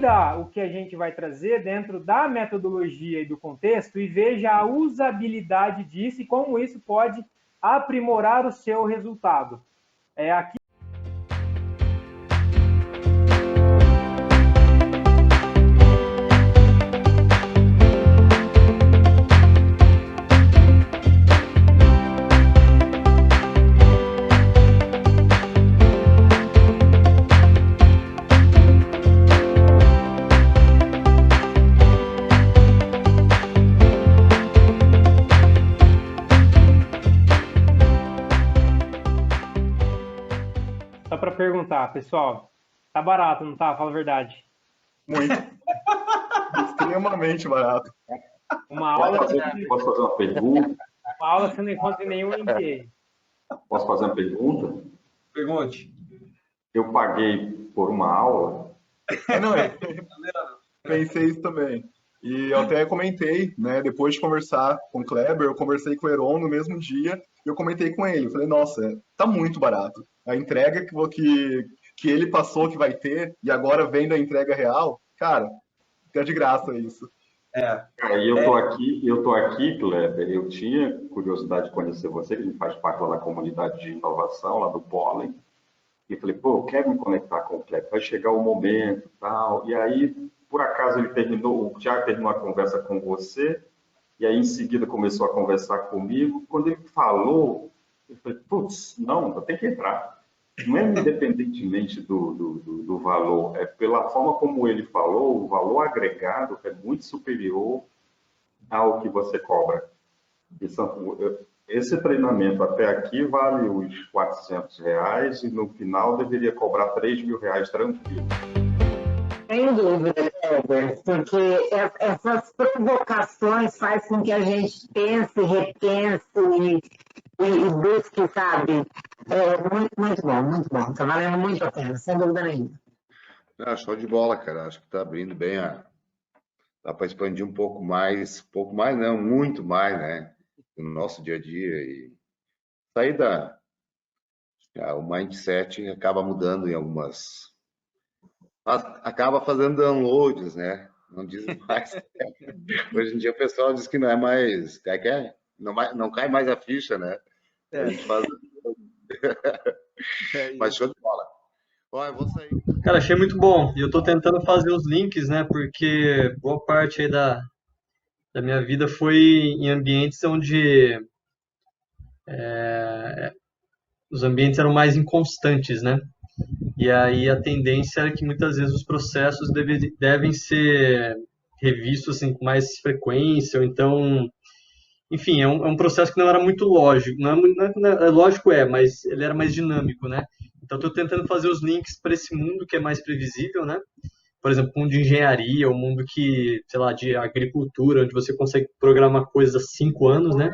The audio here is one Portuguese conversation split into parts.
entenda o que a gente vai trazer dentro da metodologia e do contexto e veja a usabilidade disso e como isso pode aprimorar o seu resultado. Aqui só para perguntar, pessoal, tá barato, não tá? Fala a verdade. Muito. Extremamente barato. Uma aula, Posso fazer uma pergunta? uma aula você não encontra em nenhum MBA. Posso fazer uma pergunta? Pergunte. Eu paguei por uma aula. Não, pensei isso também. E eu até comentei, né? Depois de conversar com o Kleber, eu conversei com o Heron no mesmo dia e eu comentei com ele. Eu falei, nossa, tá muito barato. A entrega que ele passou que vai ter e agora vem da entrega real, cara, tá de graça isso. Cara, e eu tô aqui, Kleber. Eu tinha curiosidade de conhecer você, que faz parte lá da comunidade de inovação, lá do Pólen. E falei, pô, eu quero me conectar com o Kleber, vai chegar o momento, tal. E aí, por acaso, o Thiago terminou a conversa com você, e aí em seguida começou a conversar comigo. Quando ele falou, eu falei, putz, não, tem que entrar. Não é independentemente do valor, é pela forma como ele falou, o valor agregado é muito superior ao que você cobra. Esse treinamento até aqui vale os R$ 400 e no final deveria cobrar R$ 3.000 tranquilo. Sem dúvida, Kleber, porque essas provocações fazem com que a gente pense, repense e busque, sabe? Muito bom, muito bom. Está valendo muito a pena, sem dúvida nenhuma. Show de bola, cara. Acho que está abrindo bem dá para expandir um pouco mais não, muito mais, né? No nosso dia a dia e sair o mindset acaba mudando em algumas, acaba fazendo downloads, né? Não diz mais. Hoje em dia o pessoal diz que não é mais, não cai mais a ficha, né? A gente faz. Mas show de bola. Eu vou sair. Cara, achei muito bom. E eu tô tentando fazer os links, né? Porque boa parte aí da minha vida foi em ambientes onde os ambientes eram mais inconstantes, né? E aí a tendência era que muitas vezes os processos devem ser revistos assim, com mais frequência, ou então, enfim, é um processo que não era muito lógico, lógico mas ele era mais dinâmico, né? Então estou tentando fazer os links para esse mundo que é mais previsível, né? Por exemplo, o mundo de engenharia, o mundo que, sei lá, de agricultura, onde você consegue programar coisas há 5 anos, né?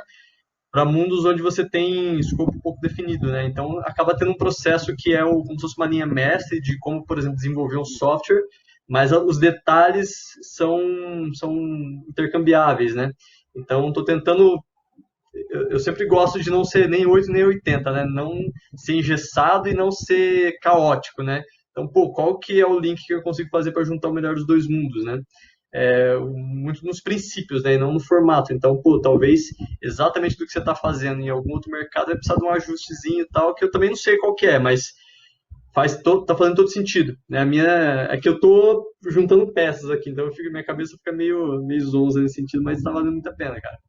Para mundos onde você tem escopo um pouco definido, né? Então, acaba tendo um processo que é como se fosse uma linha mestre de como, por exemplo, desenvolver um software, mas os detalhes são intercambiáveis, né? Então, estou tentando... Eu sempre gosto de não ser nem 8 nem 80, né? Não ser engessado e não ser caótico, né? Então, qual que é o link que eu consigo fazer para juntar o melhor dos dois mundos, né? Muito nos princípios, né, e não no formato. Então, talvez exatamente do que você está fazendo em algum outro mercado vai precisar de um ajustezinho e tal, que eu também não sei qual que é, mas tá fazendo todo sentido. Né? É que eu tô juntando peças aqui, então minha cabeça fica meio zonza nesse sentido, mas está valendo muito a pena, cara.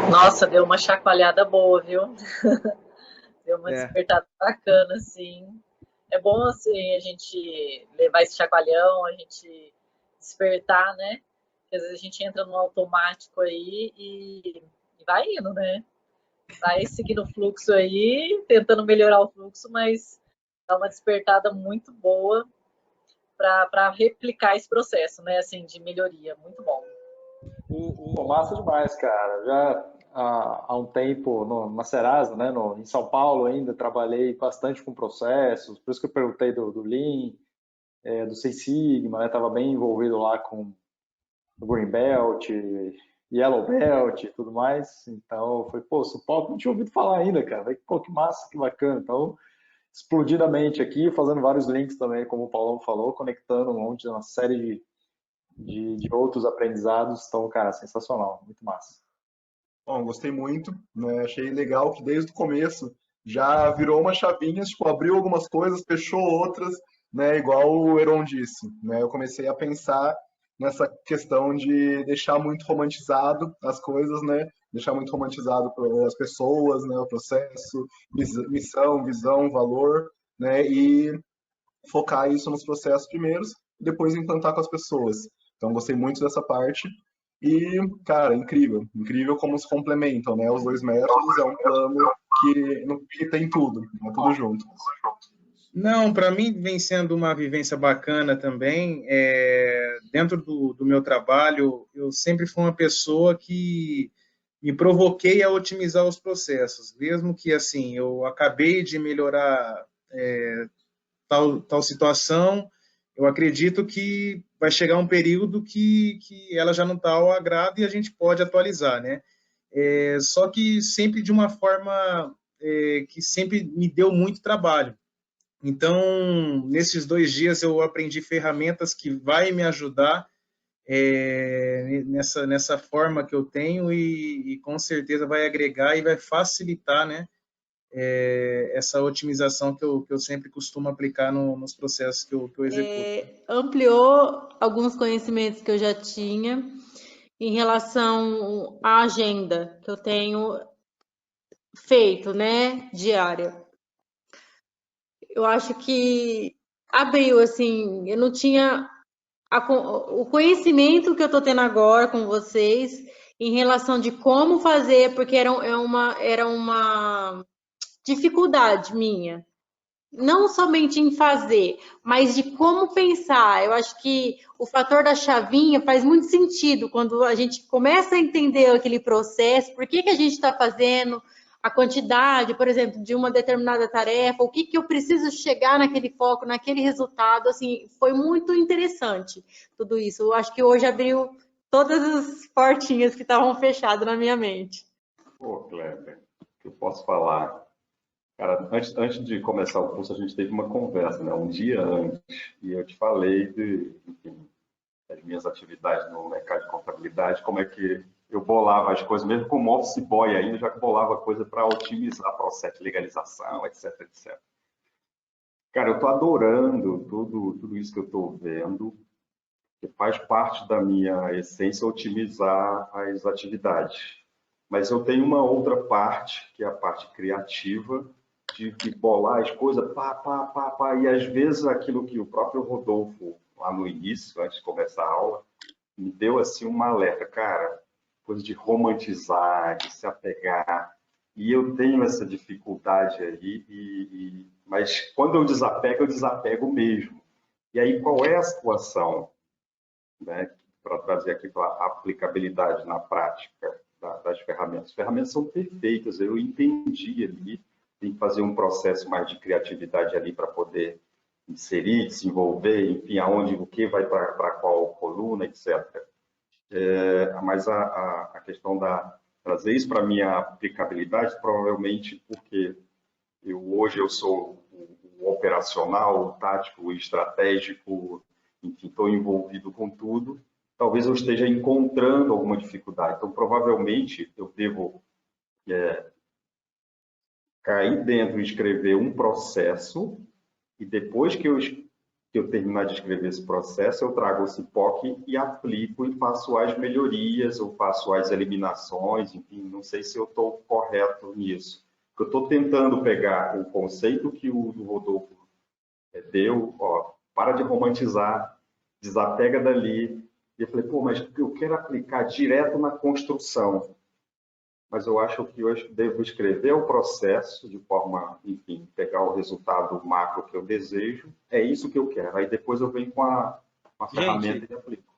Nossa, deu uma chacoalhada boa, viu? Deu uma despertada bacana, assim. É bom, assim, a gente levar esse chacoalhão, a gente despertar, né? Porque às vezes a gente entra no automático aí e vai indo, né? Vai seguindo o fluxo aí, tentando melhorar o fluxo, mas dá uma despertada muito boa para replicar esse processo, né? Assim, de melhoria. Muito bom. Massa demais, cara. Já há um tempo na Serasa, né, em São Paulo ainda, trabalhei bastante com processos, por isso que eu perguntei do Lean, do Six Sigma, né, estava bem envolvido lá com o Green Belt, Yellow Belt e tudo mais. Então, foi, São Paulo não tinha ouvido falar ainda, cara. Pô, que massa, que bacana. Então, explodidamente aqui, fazendo vários links também, como o Paulão falou, conectando uma série de outros aprendizados. Então, cara, sensacional, muito massa. Bom, gostei muito, né? Achei legal que desde o começo já virou uma chavinha, tipo, abriu algumas coisas, fechou outras, né? Igual o Heron disse, né? Eu comecei a pensar nessa questão de deixar muito romantizado as coisas, né? Deixar muito romantizado as pessoas, né? O processo, missão, visão, valor, né? E focar isso nos processos primeiros e depois implantar com as pessoas. Então, gostei muito dessa parte. E, cara, incrível. Incrível como se complementam, né? Os dois métodos é um plano que tem tudo, né? Tudo junto. Não, para mim vem sendo uma vivência bacana também. Dentro do meu trabalho, eu sempre fui uma pessoa que me provoquei a otimizar os processos, mesmo que assim eu acabei de melhorar tal situação, eu acredito que vai chegar um período que ela já não está ao agrado e a gente pode atualizar, né? Só que sempre de uma forma que sempre me deu muito trabalho. Então, nesses 2 dias eu aprendi ferramentas que vai me ajudar nessa forma que eu tenho e com certeza vai agregar e vai facilitar, né, essa otimização que eu sempre costumo aplicar nos processos que eu executo. Ampliou alguns conhecimentos que eu já tinha em relação à agenda que eu tenho feito, né, diária. Eu acho que abriu, assim, eu não tinha o conhecimento que eu estou tendo agora com vocês em relação de como fazer, porque era uma dificuldade minha. Não somente em fazer, mas de como pensar. Eu acho que o fator da chavinha faz muito sentido quando a gente começa a entender aquele processo, por que a gente está fazendo, a quantidade, por exemplo, de uma determinada tarefa, o que eu preciso chegar naquele foco, naquele resultado. Assim, foi muito interessante tudo isso. Eu acho que hoje abriu todas as portinhas que estavam fechadas na minha mente. Pô, Kleber, o que eu posso falar? Cara, antes de começar o curso, a gente teve uma conversa, né? Um dia antes, e eu te falei enfim, das minhas atividades no mercado de contabilidade, como é que eu bolava as coisas, mesmo como office boy ainda, já bolava coisa para otimizar processo de legalização, etc, etc. Cara, eu estou adorando tudo isso que eu estou vendo, que faz parte da minha essência otimizar as atividades. Mas eu tenho uma outra parte, que é a parte criativa, de bolar as coisas, e às vezes aquilo que o próprio Rodolfo, lá no início, antes de começar a aula, me deu assim uma alerta, cara, coisa de romantizar, de se apegar, e eu tenho essa dificuldade aí, mas quando eu desapego mesmo. E aí, qual é a situação, né, para trazer aqui para a aplicabilidade na prática das ferramentas? As ferramentas são perfeitas, eu entendi ali, tem que fazer um processo mais de criatividade ali para poder inserir, desenvolver, enfim, aonde, o que vai para qual coluna, etc. Mas a questão trazer isso para a minha aplicabilidade, provavelmente porque hoje eu sou o operacional, o tático, o estratégico, enfim, estou envolvido com tudo, talvez eu esteja encontrando alguma dificuldade. Então, provavelmente, eu devo cair dentro e escrever um processo, e depois que eu terminar de escrever esse processo, eu trago esse POC e aplico e faço as melhorias, ou faço as eliminações, enfim, não sei se eu estou correto nisso. Eu estou tentando pegar o conceito que o Rodolfo deu, para de romantizar, desapega dali. E eu falei, pô, mas eu quero aplicar direto na construção. Mas eu acho que eu devo escrever o processo de forma, enfim, pegar o resultado macro que eu desejo. É isso que eu quero. Aí depois eu venho com a ferramenta e aplico.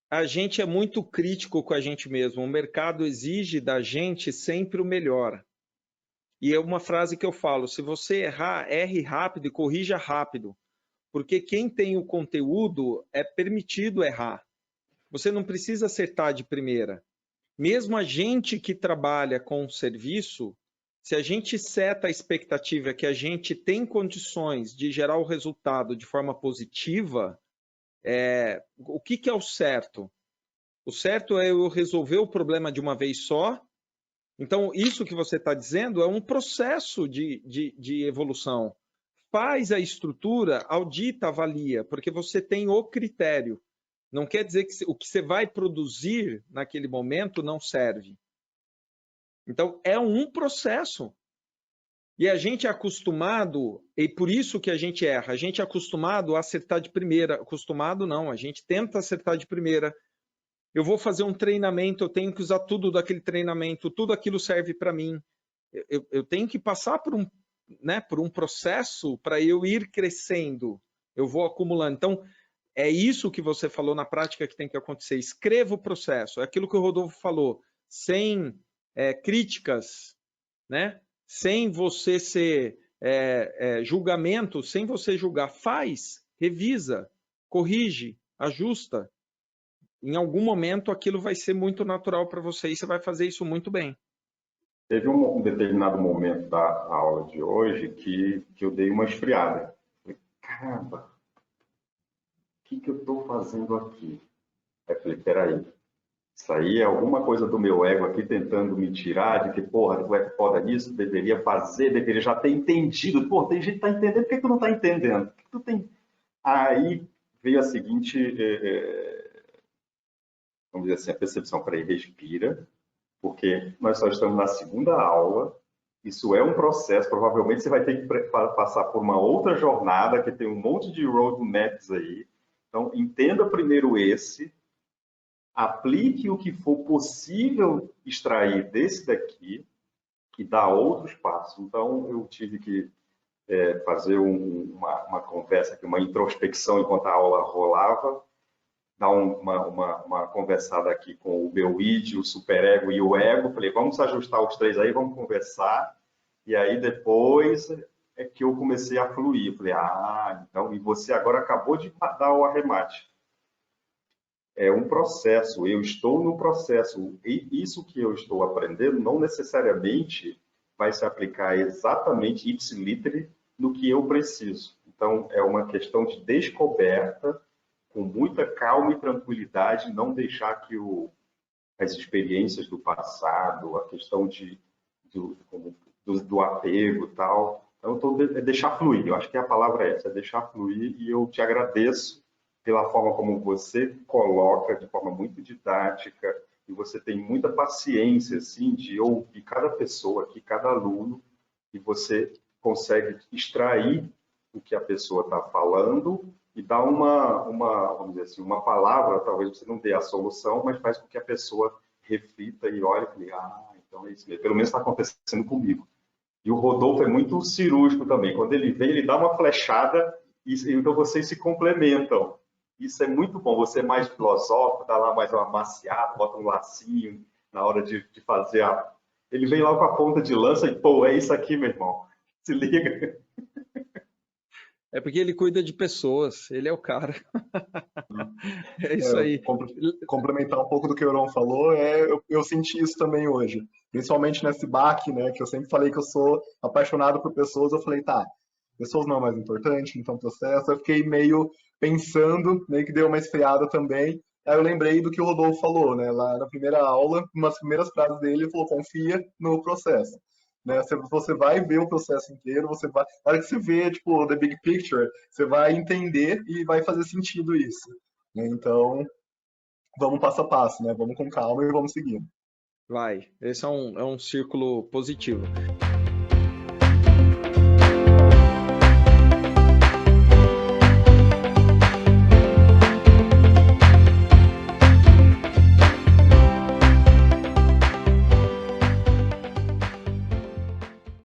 A gente é muito crítico com a gente mesmo. O mercado exige da gente sempre o melhor. E é uma frase que eu falo, se você errar, erre rápido e corrija rápido. Porque quem tem o conteúdo é permitido errar. Você não precisa acertar de primeira. Mesmo a gente que trabalha com serviço, Se a gente seta a expectativa que a gente tem condições de gerar o resultado de forma positiva, o que é o certo? O certo é eu resolver o problema de uma vez só. Então, isso que você está dizendo é um processo de evolução. Faz a estrutura, audita, avalia, porque você tem o critério. Não quer dizer que o que você vai produzir naquele momento não serve. Então, é um processo. E a gente é acostumado, e por isso que a gente erra, a gente é acostumado a acertar de primeira. Acostumado não, a gente tenta acertar de primeira. Eu vou fazer um treinamento, eu tenho que usar tudo daquele treinamento, tudo aquilo serve para mim. Eu tenho que passar por um processo para eu ir crescendo. Eu vou acumulando. Então, é isso que você falou na prática que tem que acontecer. Escreva o processo. É aquilo que o Rodolfo falou, sem críticas, né? Sem você ser julgamento, sem você julgar. Faz, revisa, corrige, ajusta. Em algum momento aquilo vai ser muito natural para você e você vai fazer isso muito bem. Teve um determinado momento da aula de hoje que eu dei uma esfriada. Falei, caramba, o que eu estou fazendo aqui? Aí falei, peraí, isso aí é alguma coisa do meu ego aqui tentando me tirar de que, porra, tu é foda nisso, deveria fazer, deveria já ter entendido. Pô, tem gente que está entendendo, por que tu não está entendendo? Por que tu tem... Aí veio a seguinte... vamos dizer assim, a percepção, peraí, respira, porque nós só estamos na segunda aula, isso é um processo, provavelmente você vai ter que passar por uma outra jornada, que tem um monte de roadmaps aí, então entenda primeiro esse, aplique o que for possível extrair desse daqui, e dá outros passos. Então eu tive que fazer uma conversa aqui, uma introspecção enquanto a aula rolava, dar uma conversada aqui com o meu id, o superego e o ego. Falei, vamos ajustar os três aí, vamos conversar. E aí depois é que eu comecei a fluir. Falei, então, e você agora acabou de dar o arremate. É um processo, eu estou no processo. E isso que eu estou aprendendo não necessariamente vai se aplicar exatamente ipsiliter no que eu preciso. Então, é uma questão de descoberta, com muita calma e tranquilidade, não deixar que as experiências do passado, a questão do apego e tal, então deixar fluir. Eu acho que a palavra é essa, é deixar fluir, e eu te agradeço pela forma como você coloca, de forma muito didática, e você tem muita paciência, assim, de ouvir cada pessoa aqui, cada aluno, e você consegue extrair o que a pessoa está falando e dá vamos dizer assim, uma palavra, talvez você não dê a solução, mas faz com que a pessoa reflita e olhe e fale, então é isso mesmo, pelo menos está acontecendo comigo. E o Rodolfo é muito cirúrgico também, quando ele vem, ele dá uma flechada, e então vocês se complementam. Isso é muito bom, você é mais filosófico, dá lá mais uma maciada, bota um lacinho na hora de fazer Ele vem lá com a ponta de lança e, pô, é isso aqui, meu irmão, se liga. É porque ele cuida de pessoas, ele é o cara. É isso aí. Complementar um pouco do que o Euron falou, eu senti isso também hoje. Principalmente nesse baque, né, que eu sempre falei que eu sou apaixonado por pessoas, eu falei, tá, pessoas não é mais importante, então processo. Eu fiquei meio pensando, meio que deu uma esfriada também. Aí eu lembrei do que o Rodolfo falou, né, lá na primeira aula, umas primeiras frases dele, ele falou, confia no processo. Né? Você vai ver o processo inteiro, na hora que você vê, tipo, the big picture, você vai entender e vai fazer sentido isso. Né? Então, vamos passo a passo, né? Vamos com calma e vamos seguindo. Vai, esse é um círculo positivo.